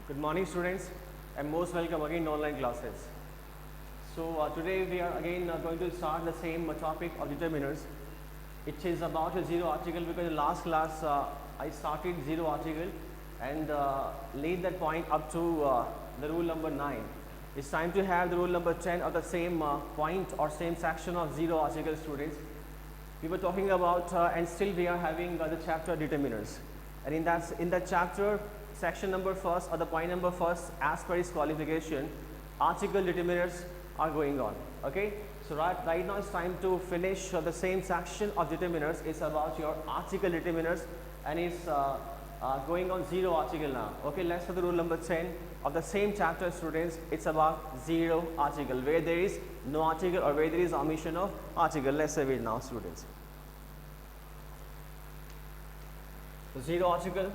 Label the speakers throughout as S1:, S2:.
S1: Good morning students and most welcome again in online classes. So today we are again going to start the same topic of determiners. It is about a zero article because in last class I started zero article and laid that point up to the rule number 9. It's time to have the rule number 10 of the same point or same section of zero article students. We were talking about and still we are having the chapter determiners, and in that chapter section number first or the point number first, as per its qualification, article determiners are going on. Okay, so right now it's time to finish the same section of determiners. It's about your article determiners and it's going on zero article now. Okay, let's start the rule number 10 of the same chapter students. It's about zero article, where there is no article or where there is omission of article. Let's say it now students. So zero article,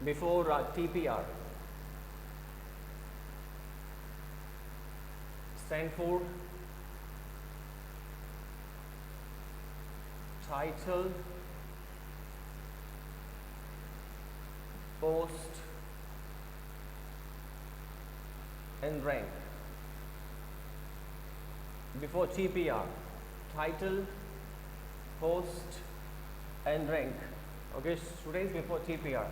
S1: before TPR stand for title, post and rank. Before TPR, title, post and rank. Okay students, before TPR.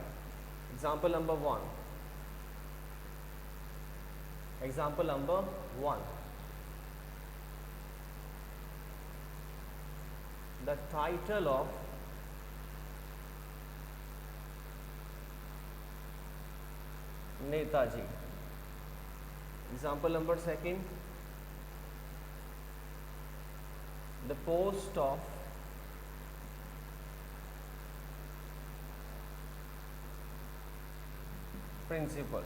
S1: Example number 1. Example number 1. The title of Netaji. Example number 2. The post of principal.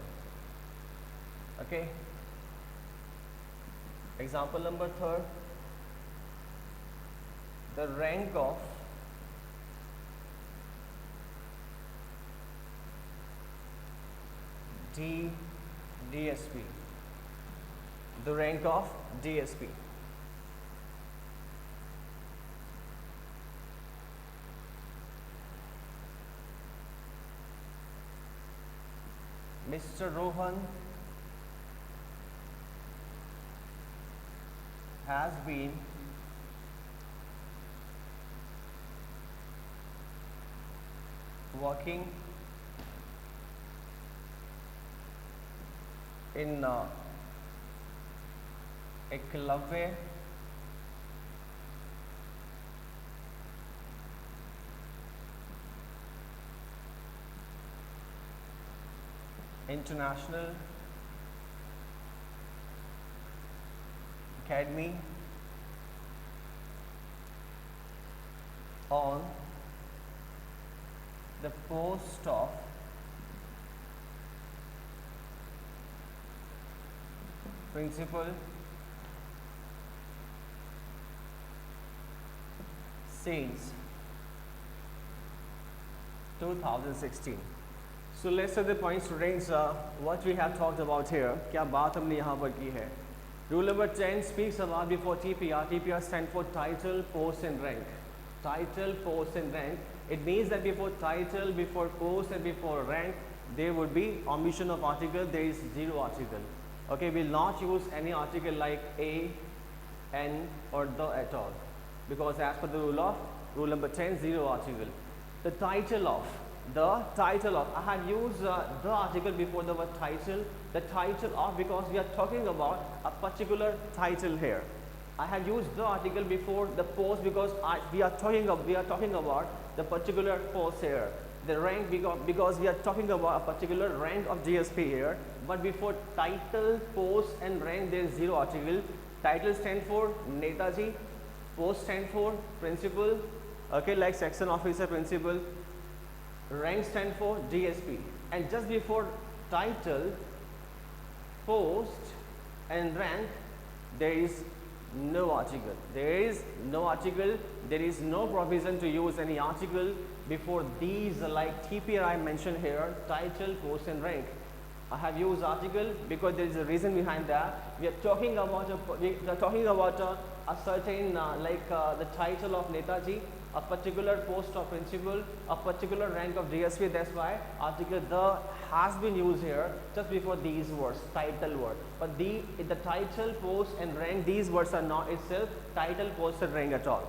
S1: Okay. Example number 3. The rank of DSP. The rank of DSP. Mr. Rohan has been working in Eklavya International Academy on the post of principal since 2016. So let's set the point students, what we have talked about here. क्या बात हमने यहाँ पर की है. Rule number 10 speaks about before TPR. TPR stands for title, post and rank. Title, post and rank. It means that before title, before post and before rank, there would be omission of article. There is zero article. Okay, we will not use any article like a, n or the at all, because as per the rule number 10, zero article. The title of, I have used the article before the word title. The title of, because we are talking about a particular title here. I have used the article before the post because we are talking about the particular post here. The rank, because we are talking about a particular rank of DSP here. But before title, post and rank, there is zero article. Title stands for Netaji, post stands for principal, okay, like section officer, principal. Rank stands for DSP, and just before title, post and rank, there is no article. There is no article. There is no provision to use any article before these, like TPR I mentioned here, title, post and rank. I have used article because there is a reason behind that. We are talking about a certain the title of Netaji, a particular post of principal, a particular rank of DSP. That's why article the has been used here just before these words, title word. But the title, post and rank, these words are not itself title, post and rank at all.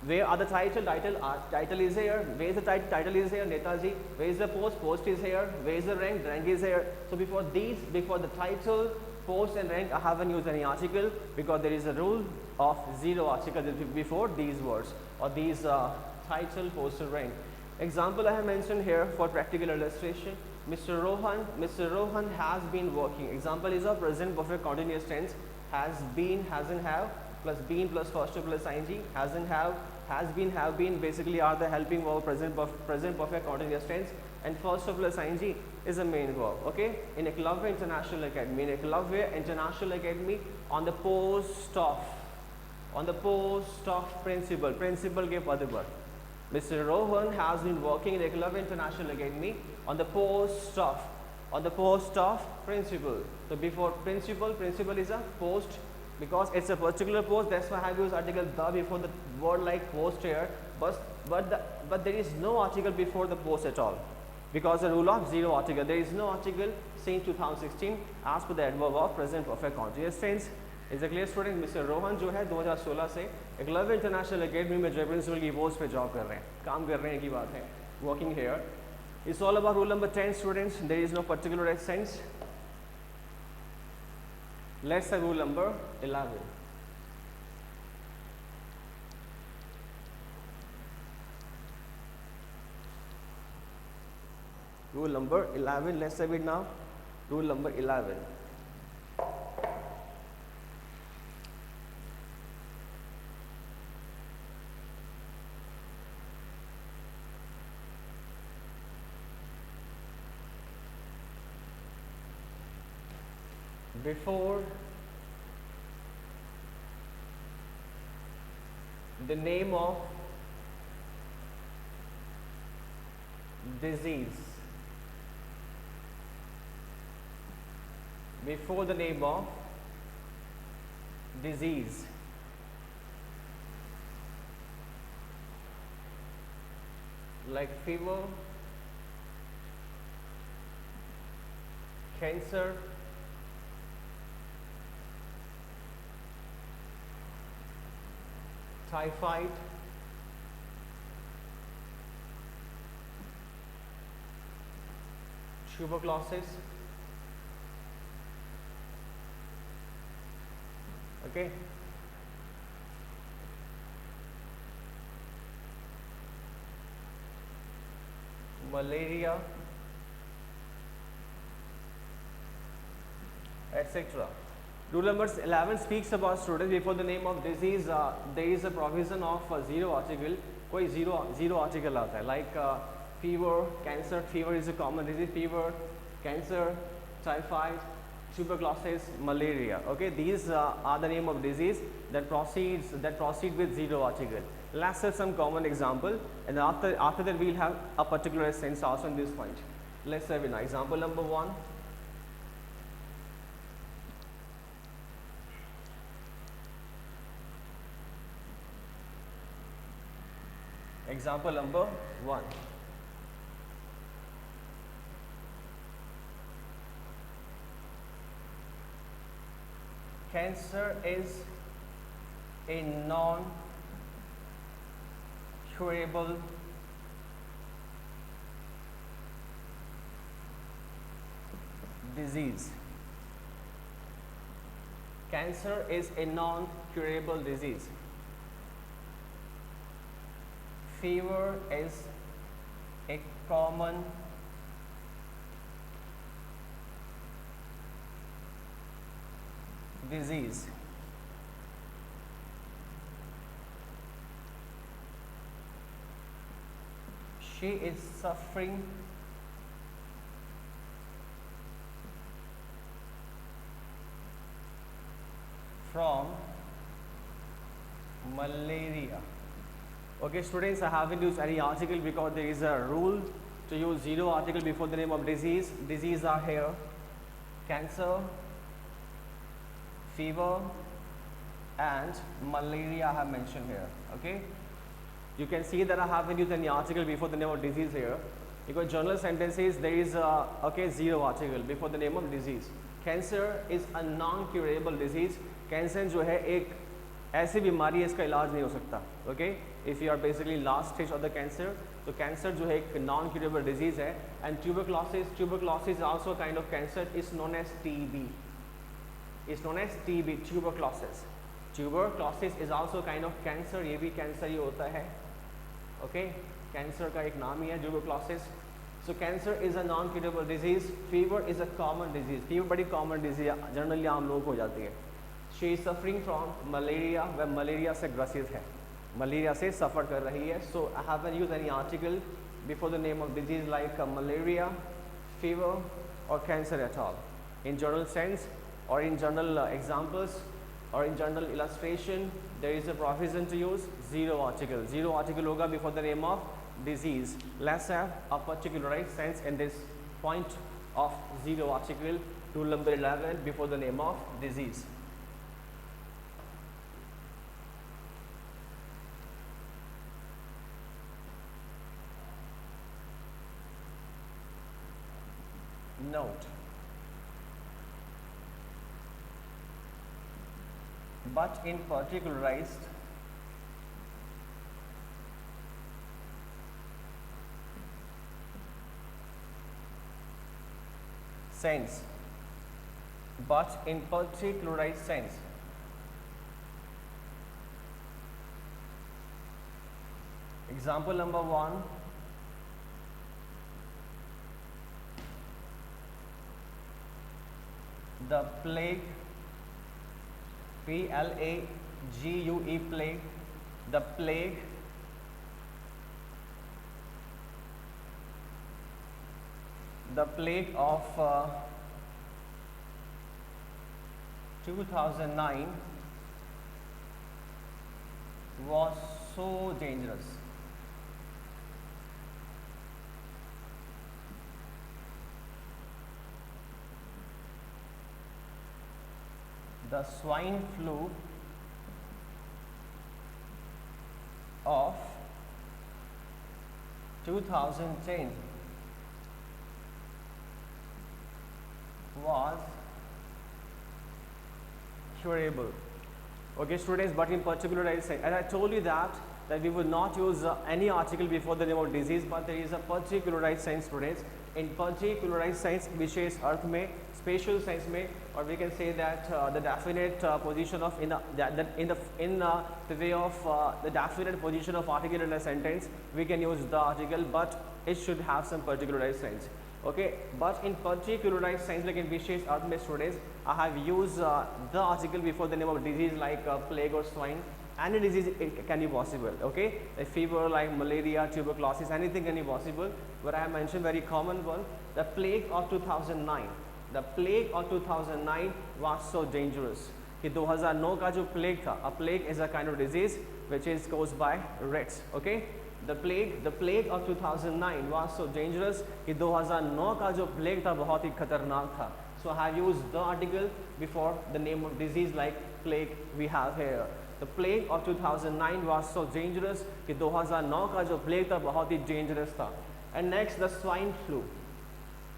S1: Where are the title? Title is here. Where is the title? Title is here. Netaji. Where is the post? Post is here. Where is the rank? Rank is here. So before the title, post and rank, I haven't used any article because there is a rule of zero article before these words or these title, post and rank. Example I have mentioned here for practical illustration. Mr. Rohan has been working. Example is a present perfect continuous tense. Has been, hasn't, have, plus been plus first to plus ing, hasn't, have been basically are the helping verb present perfect continuous tense, and first to plus ing is a main verb. Okay, in Eklavya International Academy, on the post of principal ke pad par, Mr. Rohan has been working in Eklavya International Academy on the post of principal. So before principal is a post. Because it's a particular post, that's why I have used article the before the word like post here, but there is no article before the post at all, because the rule of zero article, there is no article since 2016 as per the adverb of present perfect continuous tense. Is a clear student? Mr. Rohan जो है 2016 से Eklavya international academy में जय principal की post पे job कर रहे हैं, काम कर रहे हैं की बात है, working here. It's all about rule number 10 students. There is no particular sense. Let's say rule number 11. Rule number 11, let's have it now. Rule number 11. Before the name of disease, before the name of disease, like fever, cancer, typhoid, tuberculosis, okay, malaria, etc. Rule number 11 speaks about students before the name of disease. There is a provision of zero article. कोई zero article आता है. Like fever, cancer. Fever is a common disease. Fever, cancer, typhoid, tuberculosis, malaria. Okay, these are the name of disease that proceed with zero article. Let's have some common example, and after that we'll have a particular sense also in this point. Let's have an example number 1. Example number 1. Cancer is a non-curable disease. Cancer is a non-curable disease. Fever is a common disease. She is suffering from malaria. Okay students, I haven't used any article because there is a rule to use zero article before the name of disease. Disease are here. cancer, fever, and malaria I have mentioned here. Okay, you can see that I haven't used any article before the name of disease here, because general sentences there is zero article before the name of disease. Cancer is a non-curable disease. Cancer जो है एक ऐसी बीमारी है इसका इलाज नहीं हो सकता. Okay, if you are basically last stage of the cancer, तो कैंसर जो है एक नॉन क्यूरेबल डिजीज है. And tuberculosis also a kind of cancer is known as TB. Is known as TB, tuberculosis. Tuberculosis is also a kind of cancer. ये भी cancer ही होता है. Okay, cancer का एक नाम ही है tuberculosis. So cancer is a non-curable disease. Fever is a common disease. Fever बड़ी common disease है, जनरली आम लोगों को हो जाती है. She is suffering from malaria. वह मलेरिया से ग्रसित है, मलेरिया से सफ़र कर रही है. So I haven't used any article before the name of disease like malaria, fever or cancer at all. In general sense or in general examples or in general illustration, there is a provision to use zero article. Zero article होगा before the name of disease. Let's have a particularized sense in this point of zero article. Rule number 11 before the name of disease. Note, but in particularized sense, but in particularized sense, example number 1, the plague, P-L-A-G-U-E, plague, the plague of 2009 was so dangerous. The swine flu of 2010 was curable. Okay, students, but in particular, as I told you that we will not use any article before the name of disease, but there is a particularized sense, students. In particularized sense, विशेष अर्थ में, spatial sense में, or we can say that the definite position of in the way of the definite position of article in a sentence, we can use the article, but it should have some particularized sense. Okay, but in particularized sense, like in विशेष अर्थ में, students, I have used the article before the name of disease like plague or swine. Any disease it can be possible. Okay, a fever like malaria, tuberculosis, anything can be possible. But I have mentioned very common one, the plague of 2009. The plague of 2009 was so dangerous कि 2009 का जो plague था, a plague is a kind of disease which is caused by rats. Okay, the plague of 2009 was so dangerous कि 2009 का जो plague था बहुत ही खतरनाक था. So I have used the article before the name of disease like plague we have here. The plague of 2009 was so dangerous कि 2009 का जो plague था बहुत ही dangerous था. And next, the swine flu.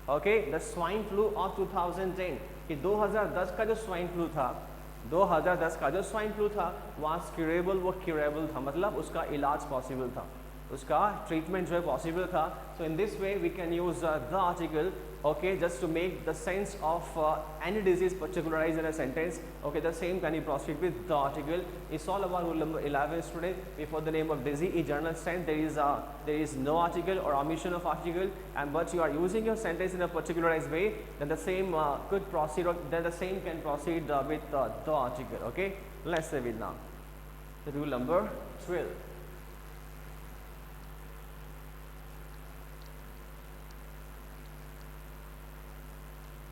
S1: Okay, the swine flu of 2010 कि 2010 का जो swine flu था, 2010 का जो swine flu था was curable, वो curable था, मतलब उसका इलाज possible था, उसका treatment जो है possible था. So in this way we can use the article, okay, just to make the sense of any disease particularized in a sentence. Okay, the same can you proceed with the article. It's all about rule number 11, student. Before the name of disease, in general sense, there is no article or omission of article, and but you are using your sentence in a particularized way, then the same could proceed, or then the same can proceed with the article. Okay, let's say it now. The rule number 12.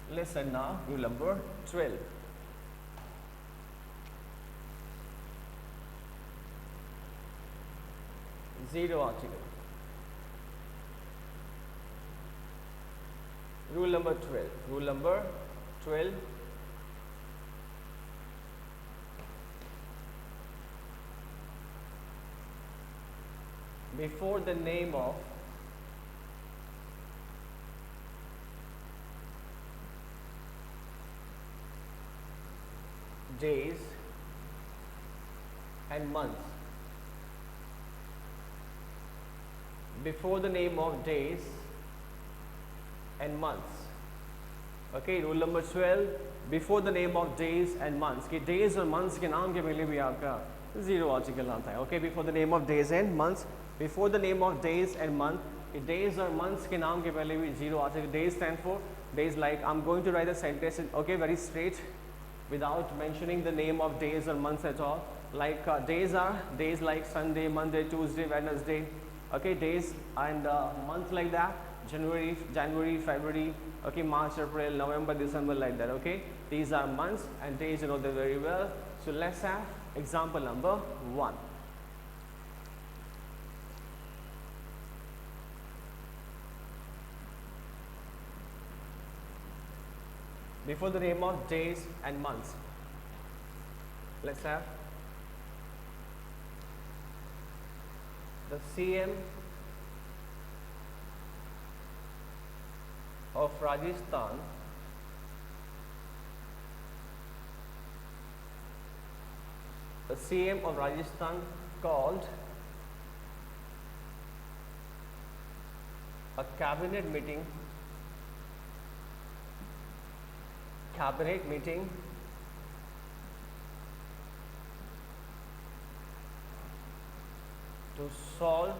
S1: Listen now, rule number 12. Zero article. Rule number 12. Rule number 12 before the name of days and months. Before the name of days and months. Okay, rule number 12, before the name of days and months. कि days और months के नाम के पहले भी आपका zero article आता है. Okay, before the name of days and months. Before the name of days and month, कि days और months के नाम के पहले भी zero article. Days stand for days, like I'm going to write a sentence. Okay, very straight, without mentioning the name of days or months at all. Like days are days like Sunday, Monday, Tuesday, Wednesday. Okay, days and months like that. January, February, okay, March, April, November, December, like that. Okay, these are months and days, you know them very well. So let's have example number 1. Before the name of days and months, let's have the CM of Rajasthan called a cabinet meeting to solve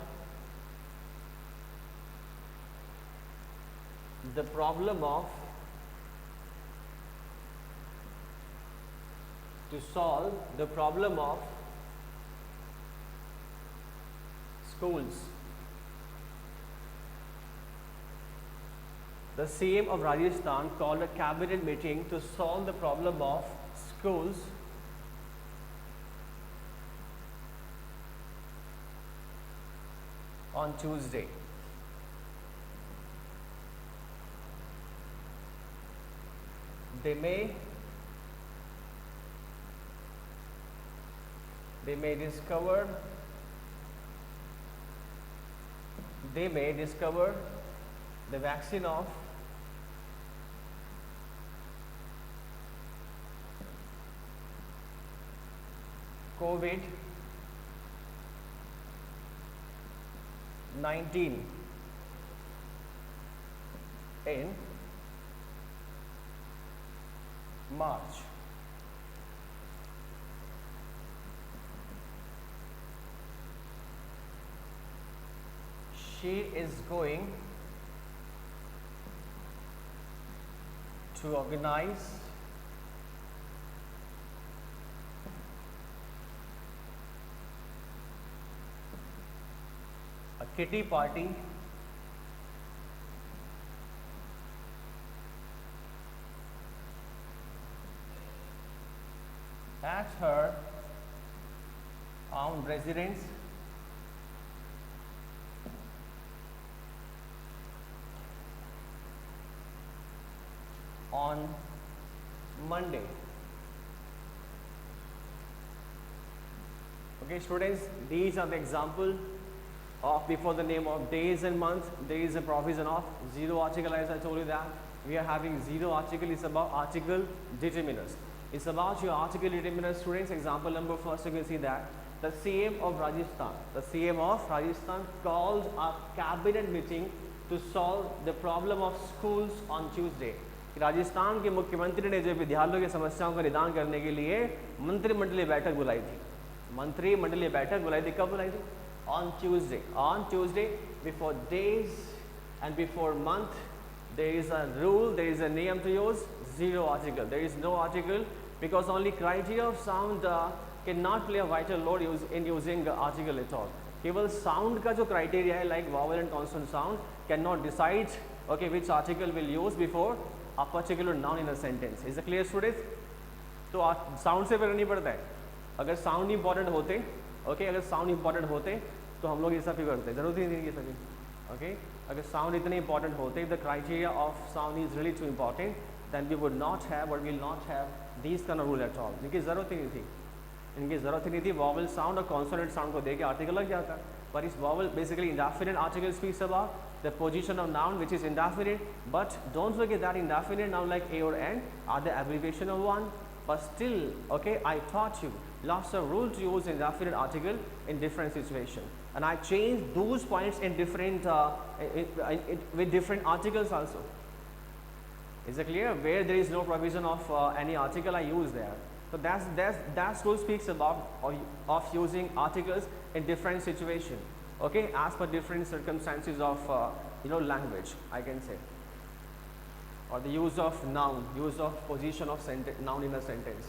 S1: the problem of schools. The CM of Rajasthan called a cabinet meeting to solve the problem of schools on Tuesday. They may discover the vaccine of COVID-19 in March. She is going to organize a kitty party at her own residence on Monday. Okay, students, these are the example of before the name of days and months. There is a provision of zero article, as I told you that we are having zero article. It's about article determiners. It's about your article determiners. Students, example number first, you can see that the CM of Rajasthan called a cabinet meeting to solve the problem of schools on Tuesday. Rajasthan के मुख्यमंत्री ने जो विद्यालयों की समस्याओं का निदान करने के लिए मंत्रिमंडलीय बैठक बुलाई थी. कब बुलाई थी? On Tuesday, before days and before month, there is a rule, there is a name to use, zero article. There is no article because only criteria of sound cannot play a vital role in using article at all. केवल sound का जो criteria है, like vowel and consonant sound, cannot decide okay which article will use before a particular noun in a sentence. Is it clear, students? तो sound से फर्क नहीं पड़ता है. अगर sound important होते, अगर sound important होते तो हम लोग ये सब भी करते, जरूरत ही नहीं ये सभी. अगर sound इतने important होते, if the criteria of sound is really too important, then we would not have or will not have these kind of rule at all. इनकी ज़रूरत ही नहीं थी, इनकी ज़रूरत ही नहीं थी. Vowel sound और consonant sound को देके article लग जाता. But इस vowel basically indefinite article speaks about the position of noun which is indefinite. But don't forget that indefinite noun like a or an are the abbreviation of one. But still, okay, I taught you lots of rules to use indefinite article in different situations, and I changed those points in different with different articles also. Is it clear? Where there is no provision of any article, I use there. So that rule speaks about of using articles in different situations. Okay, as per different circumstances of language, I can say, or the use of noun, use of position of noun in a sentence.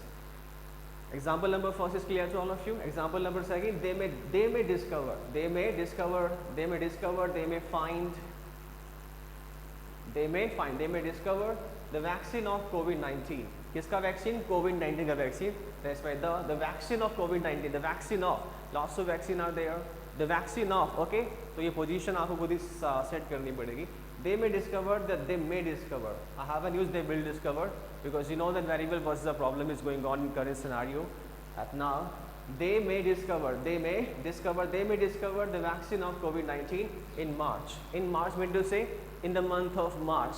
S1: Example number first is clear to all of you. Example number second, they may discover, they may discover, they may discover, they may find, they may find, they may discover the vaccine of COVID-19. किसका vaccine? COVID-19 का vaccine. That's why the vaccine of COVID-19, the vaccine of, lots of vaccine are there. The vaccine of, okay. तो ये position आपको खुद ही set करनी पड़ेगी. They may discover that they may discover. I haven't used they will discover because you know that very well what's the problem is going on in current scenario. At now, they may discover, they may discover, they may discover the vaccine of COVID-19 in March. In March, meant to say in the month of March.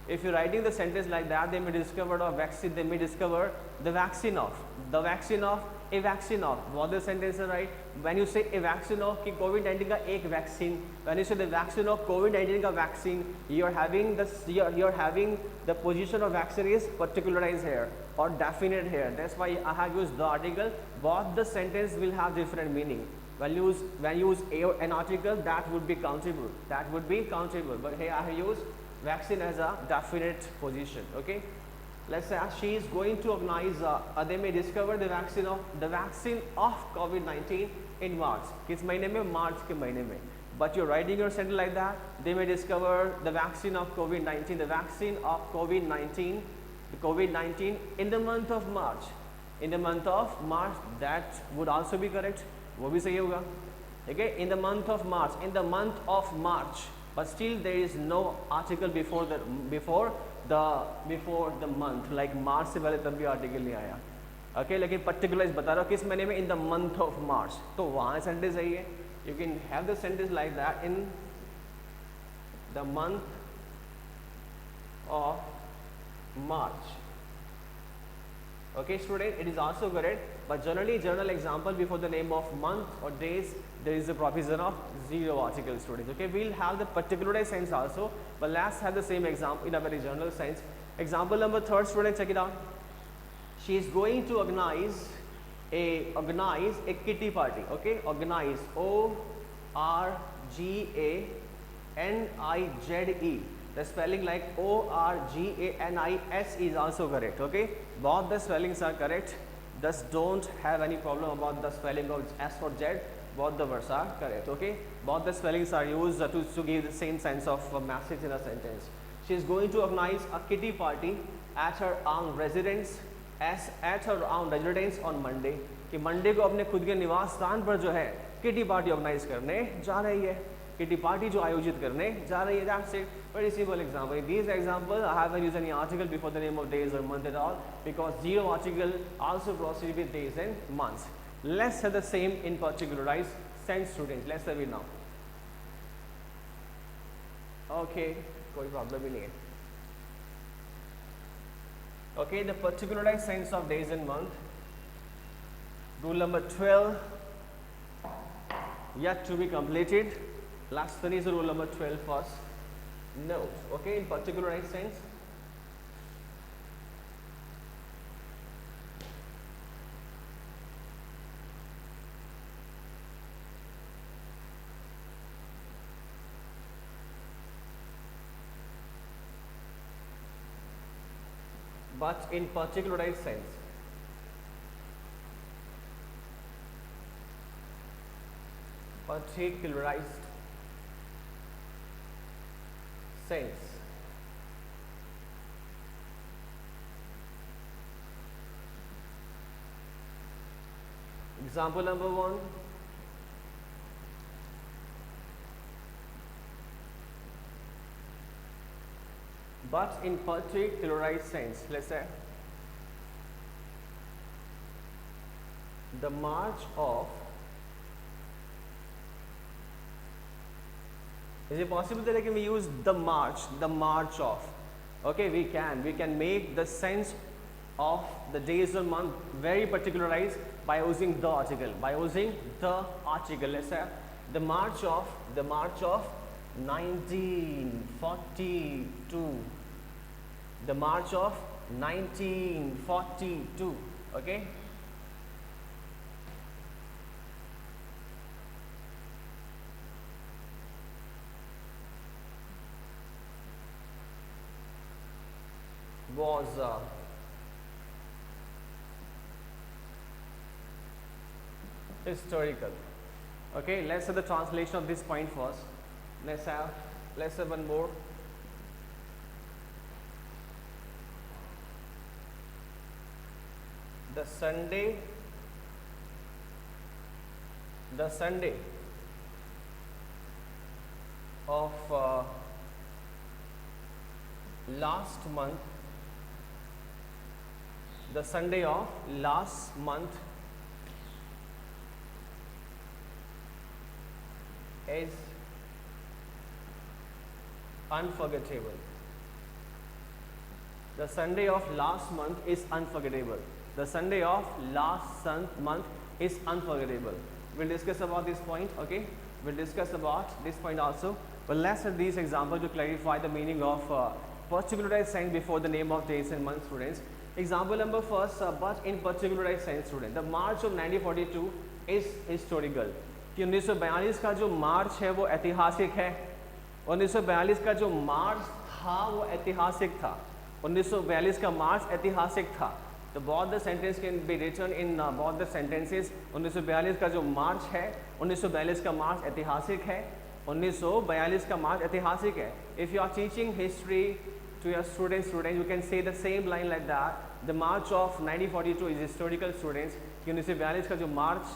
S1: If you're writing the sentence like that, they may discover a vaccine, they may discover the vaccine of, a vaccine of. What the sentence is right? When you say a vaccine of कि COVID-19 का एक vaccine, when you say the vaccine of COVID-19 का vaccine, you're having the position of vaccine is particularized here or definite here. That's why I have used the article. Both the sentence will have different meaning. When you use an article, that would be countable. That would be countable. But here I have used vaccine as a definite position. Okay. Let's say she is going to organize. They may discover the vaccine of COVID-19 in March. किस महीने में? March के महीने में. But you're writing your sentence like that. They may discover the vaccine of COVID-19. The vaccine of COVID-19. The COVID-19 in the month of March. In the month of March, that would also be correct. वो भी सही होगा. Okay. In the month of March. In the month of March. But still there is no article before the month, like March से पहले तब भी article नहीं आया. Okay, लेकिन particularize बता रहा हूँ किस महीने में? In the month of March. तो वहाँ sentence सही है. You can have the sentence like that in the month of March. Okay, student, it is also correct. But generally, general example before the name of month or days, there is a provision of zero article, students. Okay, we'll have the particularized sense also, but let's have the same example in a very general sense. Example number third, students, check it out. She is going to organize a kitty party. Okay, organize, O-R-G-A-N-I-Z-E. The spelling like O-R-G-A-N-I-S is also correct. Okay, both the spellings are correct. Thus don't have any problem about the spelling of S or Z. Both the words are correct. Okay, both the spellings are used to give the same sense of a message in a sentence. She is going to organize a kitty party at her own residence on Monday. कि Monday को अपने खुद के निवास स्थान पर जो है किटी पार्टी ऑर्गेनाइज करने जा रही है. किटी पार्टी जो आयोजित करने जा रही है. That's it. Very simple example. In these examples, I haven't used any article before the name of days or month at all because zero article also proceeds with days and months. Let's have the same in particularized sense, students. Let's have it now. Okay, कोई problem ही नहीं है. Okay, the particularized sense of days and month. Rule number 12 yet to be completed. Let's finish the rule number 12 first. No. Okay, in particularized sense. But in particularized sense. Particularized sense. Example number 1. but in particularized sense. Let's say the march of, is it possible that we use the march of? Okay, we can make the sense of the days or month very particularized by using the article, Let's say the march of 1942, the march of 1942. Okay, was historical. Okay, let's have the translation of this point first. Let's have one more. The Sunday of last month, the Sunday of last month is unforgettable. The Sunday of last month is unforgettable. The Sunday of last month is unforgettable. We'll discuss about this point, okay? We'll discuss about this point also. But let's have these examples to clarify the meaning of particularized sense before the name of days and months, students. Example number first, but in particularized sense, student. The March of 1942 is historical. कि 1942 का जो मार्च है वो ऐतिहासिक है. 1942 का जो मार्च था वो ऐतिहासिक था. 1942 का मार्च ऐतिहासिक था. तो both the sentence can be written in both the sentences. 1942 का जो मार्च है, 1942 का मार्च ऐतिहासिक है. 1942 का मार्च ऐतिहासिक है. If you are teaching history to your students, you can say the same line like that. The March of 1942 is historical, students. कि 1942 का जो मार्च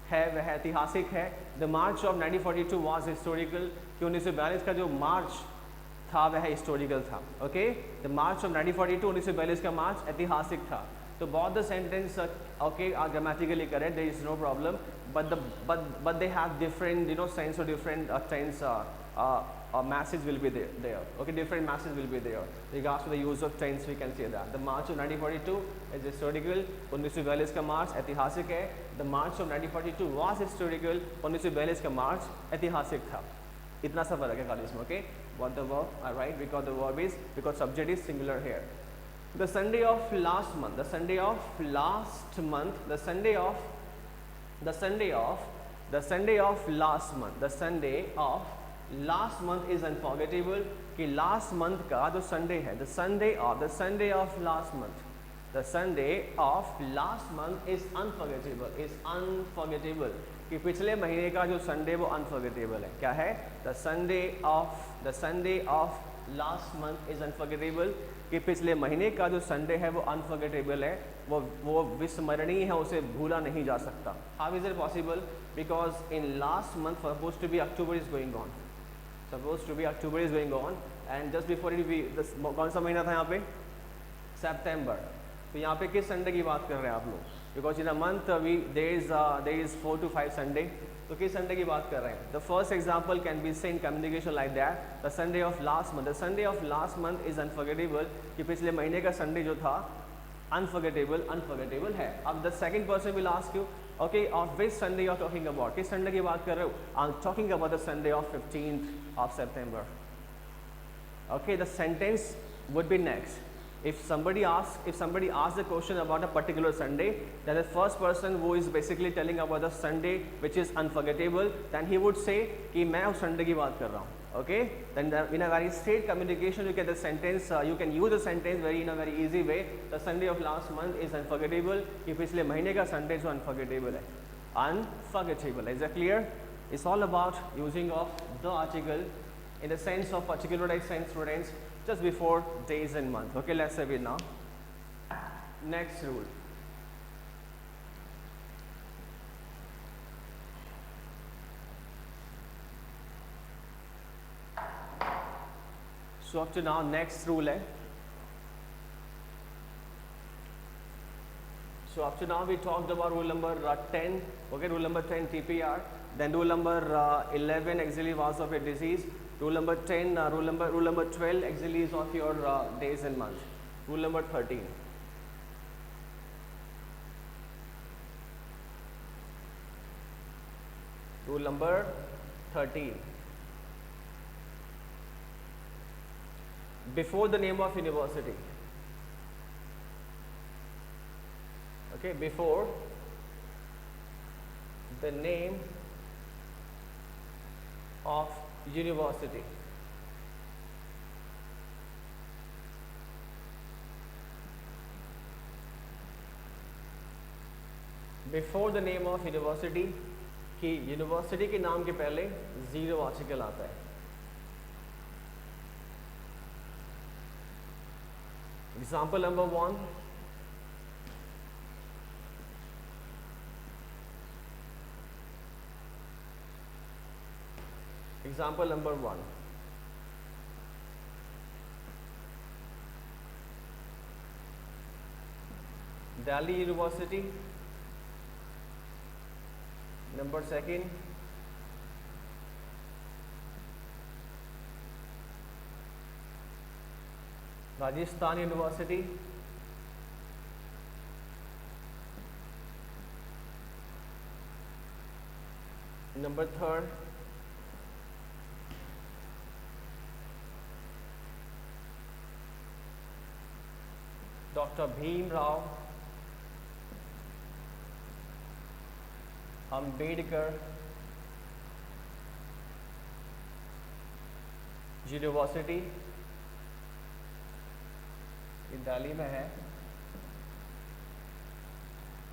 S1: है वह ऐतिहासिक है. The March of 1942 was historical. कि 1942 का जो मार्च था वह historical था. Okay? The March of 1942, 1942 का मार्च ऐतिहासिक था. So both the sentence okay are grammatically correct. There is no problem. But they have different sense or different tense. Message will be there. Okay, different message will be there. Regards to the use of tense, we can say that. The March of 1942 is historical. 1942 का मार्च ऐतिहासिक है. The March of 1942 was historical. 1942 का मार्च ऐतिहासिक था. इतना सा फर्क है खाली इसमें. Okay, what the verb? Alright, because the verb is subject is singular here. The Sunday of last month. The Sunday of last month. The Sunday of last month. The Sunday of last month is unforgettable. कि last month का जो Sunday है, the Sunday of last month, the Sunday of last month is unforgettable. कि पिछले महीने का जो Sunday वो unforgettable है. क्या है? The Sunday of last month is unforgettable. कि पिछले महीने का जो Sunday है वो unforgettable है, वो विस्मरणीय है, उसे भूला नहीं जा सकता. How is it possible? Because in last month supposed to be October is going on. And just before it भी कौन सा महीना था यहाँ पे? September. तो यहाँ पे किस Sunday की बात कर रहे हैं आप लोग? Because in a month there is 4 to 5 Sunday. तो किस Sunday की बात कर रहे हैं? The first example can be seen communication like that. The Sunday of last month. The Sunday of last month is unforgettable. कि पिछले महीने का Sunday जो था unforgettable है. अब the second person will ask you, okay, of which Sunday you are talking about? किस Sunday की बात कर रहे हो? I'm talking about the Sunday of 15th of September. Okay, the sentence would be next. If somebody asks the question about a particular Sunday, then the first person who is basically telling about the Sunday which is unforgettable, then he would say कि मैं उस Sunday की बात कर रहा हूँ. Okay, then in a very straight communication you get the sentence, you can use the sentence in a very easy way. The Sunday of last month is unforgettable. कि पिछले महीने का Sunday जो unforgettable है. Unforgettable. Is that clear? It's all about using of the article in the sense of particularized sense, students, just before days and month. Okay, let's have it now. Next rule. So up to now, next rule है. So up to now we talked about rule number 10, okay, rule number 10 TPR, then rule number 11 auxiliary was of a disease, rule number 10, rule number 12 auxiliaries of your days and months, rule number 13. Rule number 13. Before the name of university. Okay, before the name of university. Before the name of university कि university के नाम के पहले zero article आता है. Example number 1. Example number 1. Delhi University. Number 2. Rajasthan University. Number 3. Dr. Bhim Rao Ambedkar University, ये दिल्ली में है.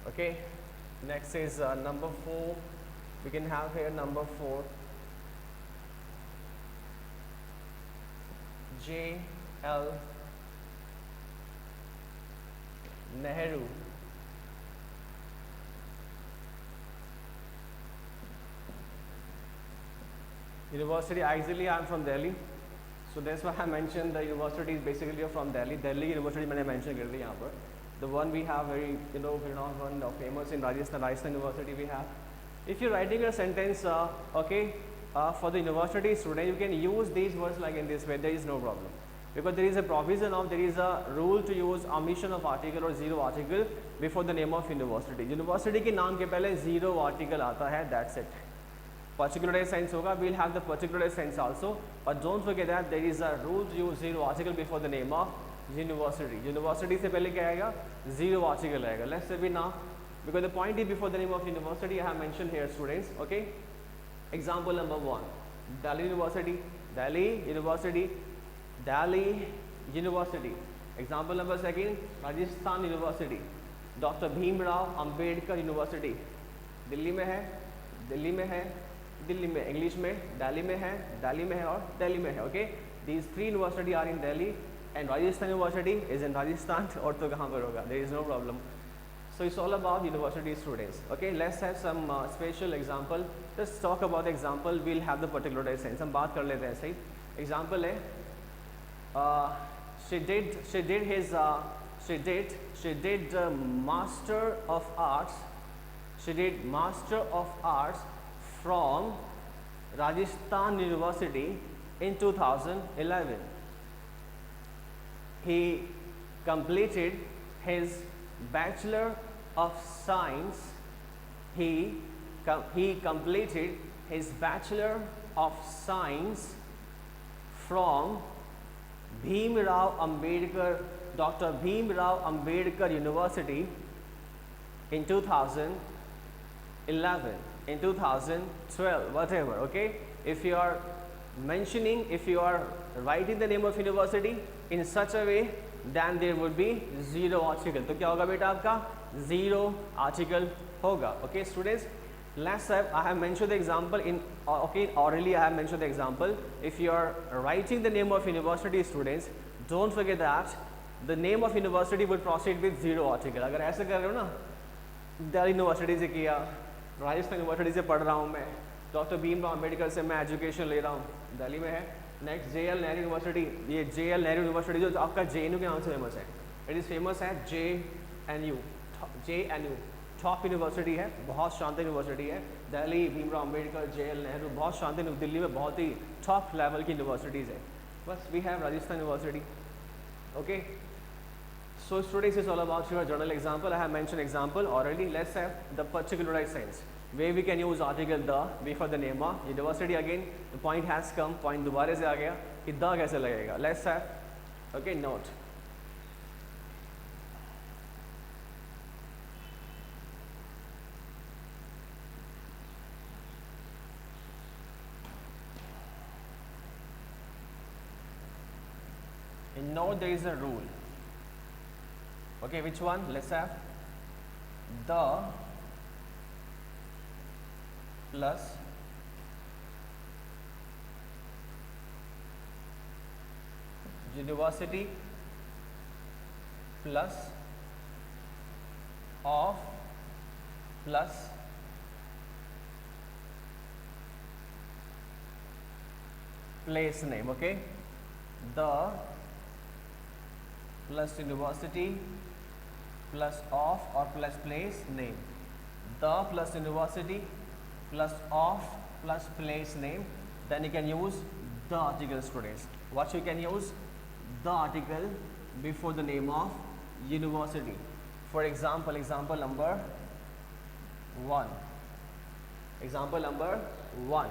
S1: Okay, next is number 4. We can have here number 4. J.L. Nehru University. Actually, I am from Delhi, so that's why I mentioned the university is basically from Delhi. Delhi University मैंने mention कर दी यहाँ पर. The one we have very renowned one famous in Rajasthan University we have. If you're writing a sentence, okay, for the university student, you can use these words like in this way. There is no problem. Because there is a provision of, there is a rule to use omission of article or zero article before the name of university. University के नाम के पहले zero article आता है, that's it. Particularized sense होगा, we'll have the particularized sense also, but don't forget that there is a rule to use zero article before the name of university. University से पहले क्या आएगा? Zero article आएगा. Let's say now, because the point is before the name of university, I have mentioned here students, okay. Example number 1, Delhi University, Delhi University. Delhi University. Example number 2, Rajasthan University. Dr. Bhim Rao Ambedkar University. Delhi में है, दिल्ली में है, दिल्ली में. English में दिल्ली में है, दिल्ली में है और दिल्ली में है. Okay, these 3 university are in Delhi and Rajasthan University is in Rajasthan. और तो कहाँ पर होगा? There is no problem. So it's all about university students. Okay, let's have some special example. Let's talk about the example. We'll have the particularized sense. हम बात कर लेते हैं ऐसे ही. Example है. She did Master of Arts. She did Master of Arts from Rajasthan University in 2011. He completed his Bachelor of Science. He completed his Bachelor of Science from Bhim Rao Ambedkar, Dr. Bhim Rao Ambedkar University in 2011, in 2012, whatever, okay. If you are mentioning, if you are writing the name of university in such a way, then there would be zero article. तो क्या होगा बेटा आपका? Zero article होगा. Okay, students. Let's have, I have mentioned the example in, okay, orally I have mentioned the example. If you are writing the name of university students, don't forget that the name of university will proceed with zero article. अगर ऐसे कर रहे हो ना, Delhi university से किया, Rajasthan university से पढ़ रहा हूँ मैं, डॉक्टर भीम राव अम्बेडकर से मैं एजुकेशन ले रहा हूँ, दिल्ली में है, नेक्स्ट JL नेहरू यूनिवर्सिटी, ये JL नेहरू यूनिवर्सिटी जो आपका JNU के नाम से फेमस है, इट इज़ फेमस है JNU, टॉप यूनिवर्सिटी है, बहुत शानदार यूनिवर्सिटी है। दिल्ली भीमराव अम्बेडकर, JL नेहरू, बहुत शानदार, दिल्ली में बहुत ही टॉप लेवल की यूनिवर्सिटीज़ है। बस we have Rajasthan university. Okay, so students, is all about your journal example. I have mentioned example already. Let's have the particularized sense where we can use article the before the name of university. Again the point has come, point दोबारा से आ गया कि the कैसे लगेगा. Let's have, okay, note. In note there is a rule. Okay, which one? Let's have the plus university plus of plus place name. Okay, the plus university plus of or plus place name, the plus university plus of plus place name. Then you can use the article, students. What you can use? The article before the name of university. For example, example number 1. Example number 1.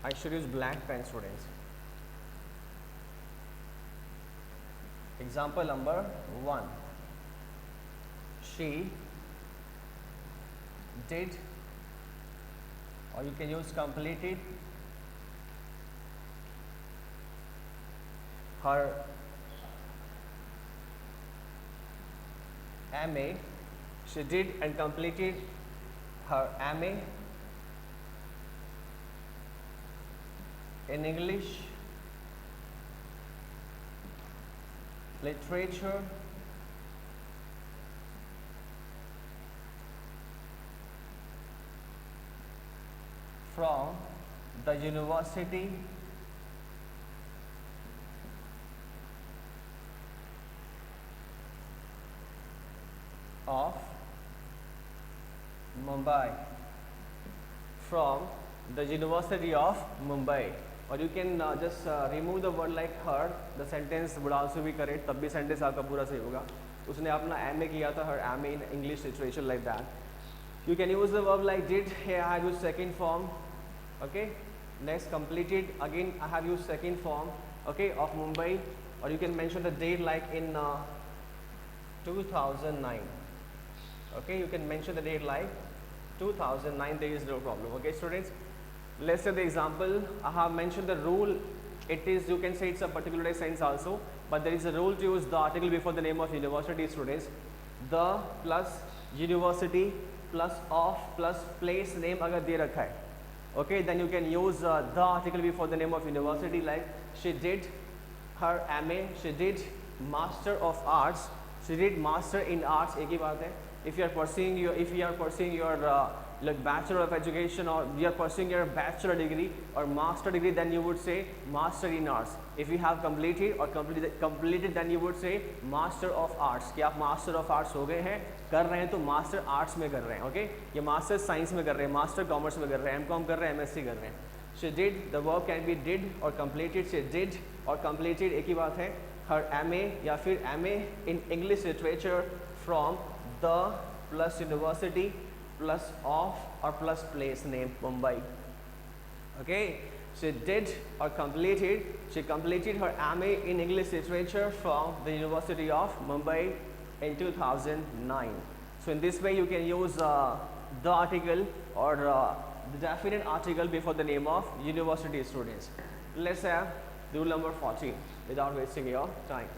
S1: I should use blank pen, students. Example number 1. She did, or you can use completed, her MA. She did and completed her MA in English literature from the University of Mumbai. From the University of Mumbai. और you can just remove the word like her. The sentence would also be correct. तब भी sentence आपका पूरा सही होगा. उसने अपना MA किया था, her MA in English literature, like that. You can use the verb like did. Here I have used second form. Okay. Next, completed. Again I have used second form. Okay, of Mumbai. Or you can mention the date like in 2009. Okay, you can mention the date like 2009. There is no problem. Okay, students. Let's say the example. I have mentioned the rule. It is, you can say it's a particularized sense also, but there is a rule to use the article before the name of university, students. The plus university plus of plus place name अगर दे रखा है, okay, then you can use the article before the name of university, like she did her MA, she did Master of Arts, she did Master in Arts. एक ही बात है. If you are pursuing your like Bachelor of Education, or you are pursuing your bachelor degree or master degree, then you would say Master in Arts. If you have completed or completed, then you would say Master of Arts. कि आप Master of Arts हो गए हैं, कर रहे हैं तो Master Arts में कर रहे हैं. Okay, ये Master Science में कर रहे हैं, Master Commerce में कर रहे हैं, MCom कर रहे हैं, MSc कर रहे हैं. She did, the verb can be did or completed. She did or completed एक ही बात है. Her MA या फिर MA in English literature from the plus university plus of or plus place name Mumbai. Okay, she did or completed, she completed her MA in English literature from the University of Mumbai in 2009. So in this way you can use the article or the definite article before the name of university, students. Let's have rule number 14 without wasting your time.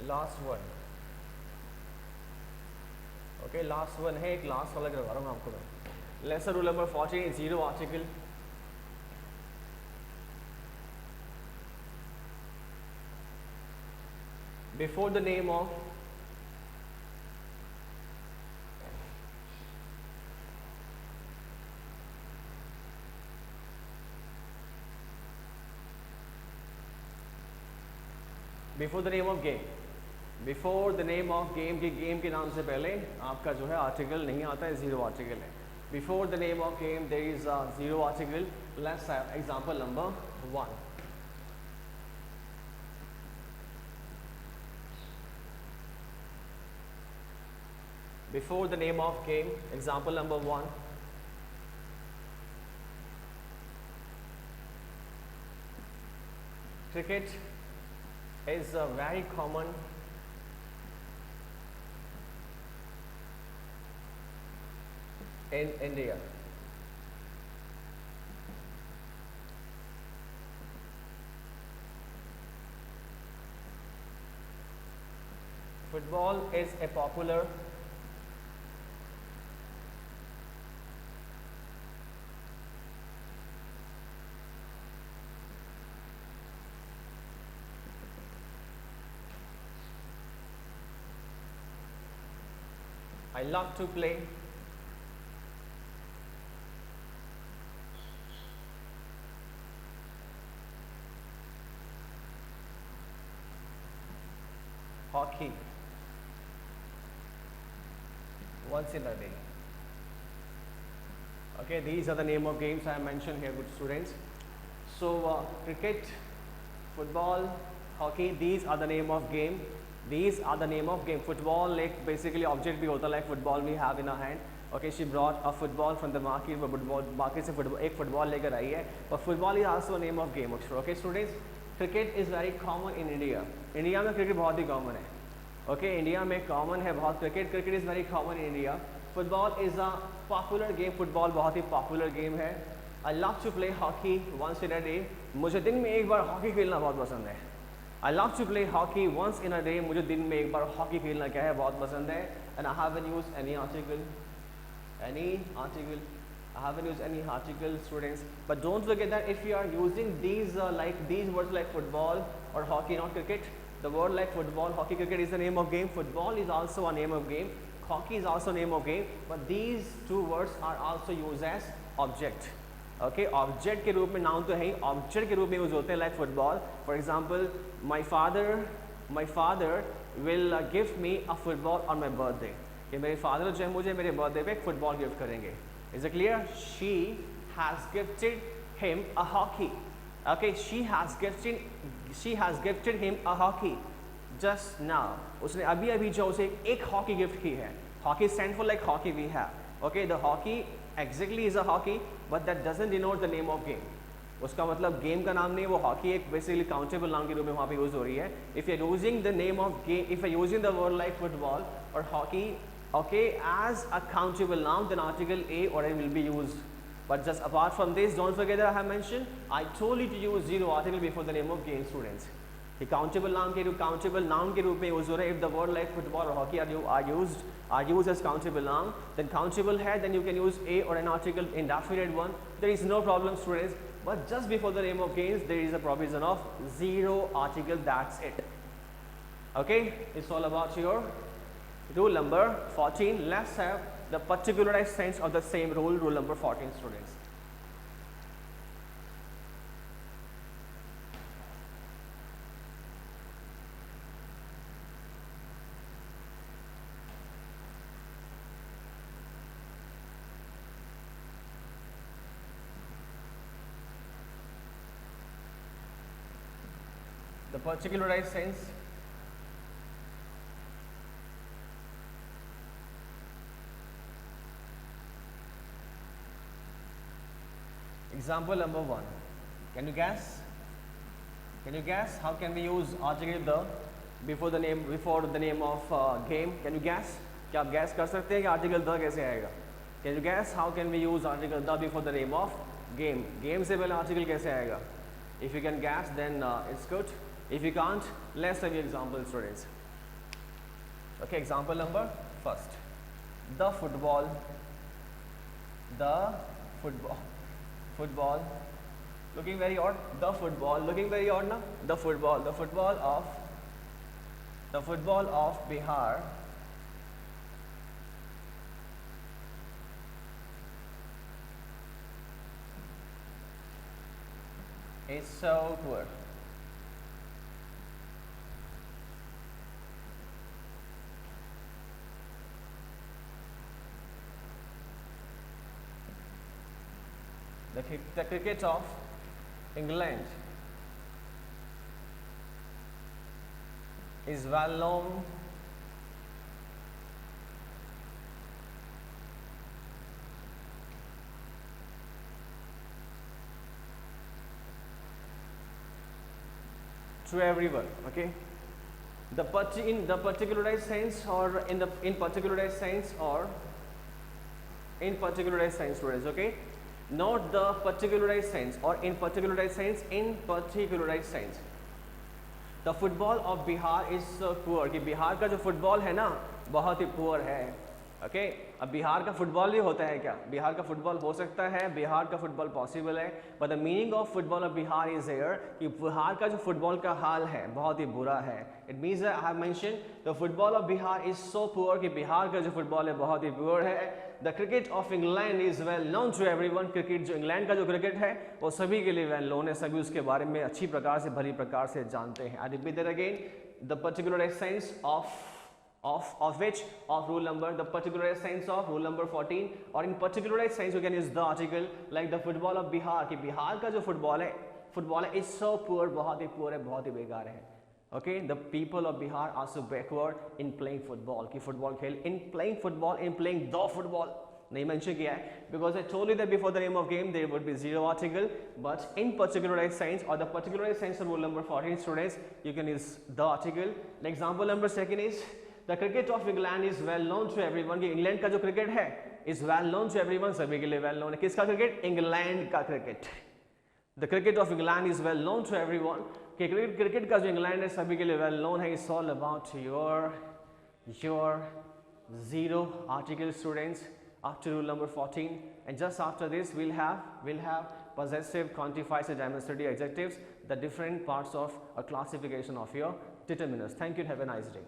S1: Last one, okay last one है, एक last वाला करवा रहा हूँ आपको मैं। Lesson rule number 14, zero article. Before the name of before the name of game, before the name of game के game के नाम से पहले आपका जो है आर्टिकल नहीं आता है, जीरो आर्टिकल है। Before the name of game there is a zero article. Let's have example number 1। Before the name of game, example number 1. Cricket is very common in India. Football is a popular I love to play hockey once in a day. Okay, these are the name of games I have mentioned here, good students. So cricket, football, hockey, these are the name of game. These are the name of game. Football like basically object भी होता है, like football we have in our hand. Okay, she brought a football from the market, market से एक football लेकर आई है. But football is also a name of game. Okay, students, cricket is very common in India. India में cricket बहुत ही common है. Okay, India में common है बहुत cricket. Cricket is very common in India. Football is a popular game. Football बहुत ही popular game है. I love to play hockey once in a day. मुझे दिन में एक बार hockey खेलना बहुत पसंद है. I love to play hockey once in a day. मुझे दिन में एक बार hockey खेलना क्या है बहुत पसंद है. And I haven't used any article. I haven't used any article, students. But don't forget that if you are using these these words like football or hockey, not cricket. The word like football, hockey, cricket is the name of game. Football is also a name of game. Hockey is also a name of game. But these two words are also used as object. Okay, object के रूप में noun तो है ही, object के रूप में use होते हैं like football. For example, my father will give me a football on my birthday. कि मेरे father जो है मुझे मेरे birthday पे एक football gift करेंगे. Is it clear? She has gifted him a hockey. Okay, she has gifted him a hockey just now. उसने अभी अभी जो उसे एक hockey gift की है. Hockey stand for like hockey we have. Okay, the hockey exactly is a hockey, but that doesn't denote the name of game. उसका मतलब गेम का नाम नहीं, वो हॉकी एक बेसिकली काउंटेबल नाम के रूप में वहाँ पे यूज हो रही है. If you are using the name of game, if you are using the word like football और hockey, okay, as a countable noun, then article A or A will be used. But just apart from this, don't forget that I have mentioned, I told you to use zero article before the name of game, students. कि countable noun के रूप में use हो रहा है. If the word like football or hockey are used as countable noun, then countable है, then you can use A or an article in definite one. There is no problem, students. But just before the name of games, there is a provision of zero article. That's it. Okay, it's all about your rule number 14. Let's have the particularized sense of the same rule, rule number 14, students. The particularized sense example number 1. Can you guess? How can we use article the before the name of game? Can you guess? क्या आप guess कर सकते हैं कि article the कैसे आएगा? Can you guess how can we use article the before the name of game? Game से पहले article कैसे आएगा? If you can guess, then it's good. If you can't, let's have the example, students. Okay, example number first. The football, football, looking very odd. The football, looking very odd now. The football of Bihar is so poor. The cricket of England is well known to everyone. Okay, in the particularized sense or in particularized sense or in particularized sense, students. Okay, not the particularized sense or in particularized sense, in particularized sense. The football of Bihar is so poor कि बिहार का जो football है ना बहुत ही poor है. Okay, अब बिहार का फुटबॉल भी होता है क्या? बिहार का फुटबॉल हो सकता है, बिहार का फुटबॉल पॉसिबल है, but the meaning of football of Bihar is here कि बिहार का जो फुटबॉल का हाल है बहुत ही बुरा है. It means I have mention the football of Bihar is so poor कि बिहार का जो फुटबॉल है बहुत ही पुअर है. The cricket of England is well known to everyone. Cricket जो इंग्लैंड का जो क्रिकेट है वो सभी के लिए वेल नोन है, सभी उसके बारे में अच्छी प्रकार से भली प्रकार से जानते हैं. I repeat that again, the particular sense of rule number, the particularized sense of rule number 14, or in particularized sense you can use the article like the football of Bihar कि बिहार का जो फुटबॉल है is so poor, बहुत ही poor है, बहुत ही बेकार है. Okay, the people of Bihar are so backward in playing football कि फुटबॉल खेल, in playing football, in playing the football नहीं मेंशन किया है, because I told you that before the name of game there would be zero article, but in particularized sense or the particularized sense of rule number 14, students, you can use the article. The example number second is the cricket of England is well known to everyone. कि England का जो cricket है is well known to everyone, सभी के लिए well known है. किसका cricket? England का cricket. The cricket of England is well known to everyone. कि क्रिकेट का जो इंग्लैंड है सभी के लिए well known है. It's all about your zero article, students, after rule number 14, and just after this we'll have possessive, quantifiers, and demonstrative adjectives, the different parts of a classification of your determiners. Thank you and have a nice day.